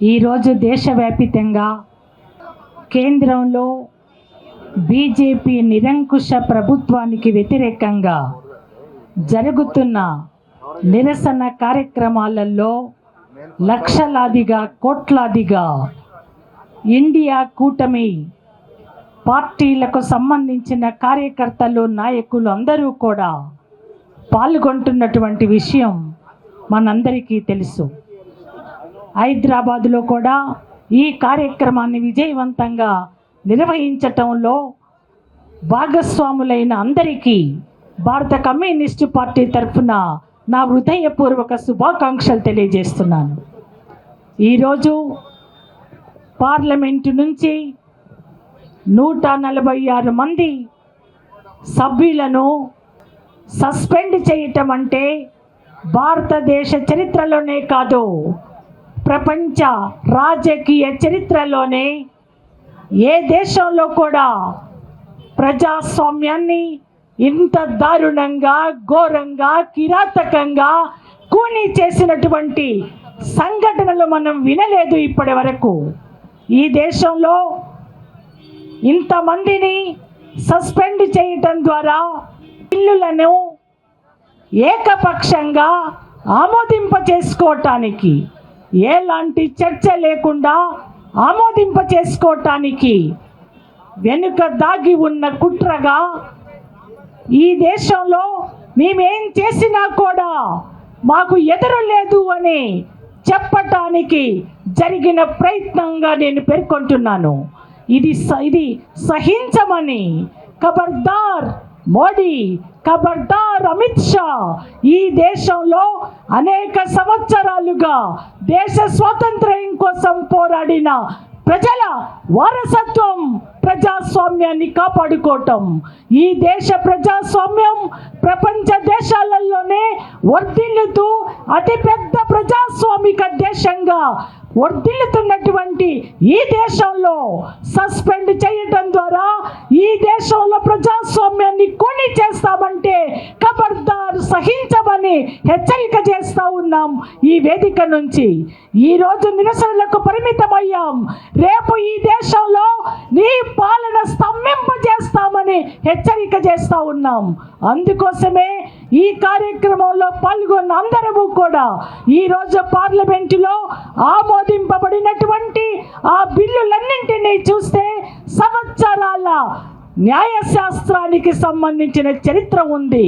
ఈరోజు దేశవ్యాపితంగా కేంద్రంలో బీజేపీ నిరంకుశ ప్రభుత్వానికి వ్యతిరేకంగా జరుగుతున్న నిరసన కార్యక్రమాలలో లక్షలాదిగా కోట్లాదిగా ఇండియా కూటమి పార్టీలకు సంబంధించిన కార్యకర్తలు నాయకులు అందరూ కూడా పాల్గొంటున్నటువంటి విషయం మనందరికీ తెలుసు. హైదరాబాదులో కూడా ఈ కార్యక్రమాన్ని విజయవంతంగా నిర్వహించటంలో భాగస్వాములైన అందరికీ భారత కమ్యూనిస్టు పార్టీ తరఫున నా హృదయపూర్వక శుభాకాంక్షలు తెలియజేస్తున్నాను. ఈరోజు పార్లమెంటు నుంచి 146 మంది సభ్యులను సస్పెండ్ చేయటం అంటే భారతదేశ చరిత్రలోనే కాదు, ప్రపంచ రాజకీయ చరిత్రలోనే ఏ దేశంలో కూడా ప్రజాస్వామ్యాన్ని ఇంత దారుణంగా, ఘోరంగా, కిరాతకంగా కూనీ చేసినటువంటి సంఘటనలు మనం వినలేదు ఇప్పటి వరకు. ఈ దేశంలో ఇంతమందిని సస్పెండ్ చేయటం ద్వారా బిల్లులను ఏకపక్షంగా ఆమోదింపచేసుకోవటానికి, ఎలాంటి చర్చ లేకుండా ఆమోదింపచేసుకోవటానికి వెనుక దాగి ఉన్న కుట్రగా ఈ దేశంలో మేమేం చేసినా కూడా మాకు ఎదురు లేదు అని చెప్పటానికి జరిగిన ప్రయత్నంగా నేను పేర్కొంటున్నాను. ఇది సహించమని ఖబర్దార్ మోడీ, ఖబర్దార్ అమిత్ షా. ఈ దేశంలో అనేక సంవత్సరాలుగా దేశ స్వాతంత్ర్యం కోసం పోరాడిన ప్రజల వారసత్వం ప్రజాస్వామ్యాన్ని కాపాడుకోవటం. ఈ దేశ ప్రజాస్వామ్యం ప్రపంచ దేశాలలోనే వర్ధిల్లుతూ అతిపెద్ద ప్రజాస్వామిక దేశంగా వర్ధిల్లుతున్నటువంటి ఈ దేశంలో సస్పెండ్ చేయటం ద్వారా ఈ దేశంలో ప్రజాస్వామ్యాన్ని కొని చేస్తామంటే ఖబర్దార్ సహించమని హెచ్చరిక చేస్తూ ఉన్నాం. ఈ వేదిక నుంచి ఈరోజు నిరసనలకు పరిమితమయ్యాం. రేపు ఈ దేశంలో నీ పాలన స్తంభింపజేస్తామని హెచ్చరిక చేస్తూ ఉన్నాం. అందుకోసమే ఈ కార్యక్రమంలో పాల్గొన్న అందరము కూడా ఈరోజు పార్లమెంటులో ఆమోదింపబడినటువంటి ఆ బిల్లులన్నింటినీ చూస్తే సంవత్సరాల న్యాయశాస్త్రానికి సంబంధించిన చరిత్ర ఉంది.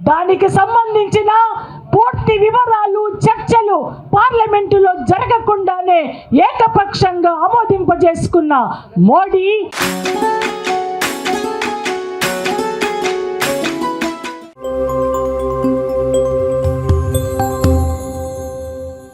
దానికి సంబంధించిన పూర్తి వివరాలు, చర్చలు పార్లమెంటులో జరగకుండానే ఏకపక్షంగా ఆమోదింపజేసుకున్న మోడీ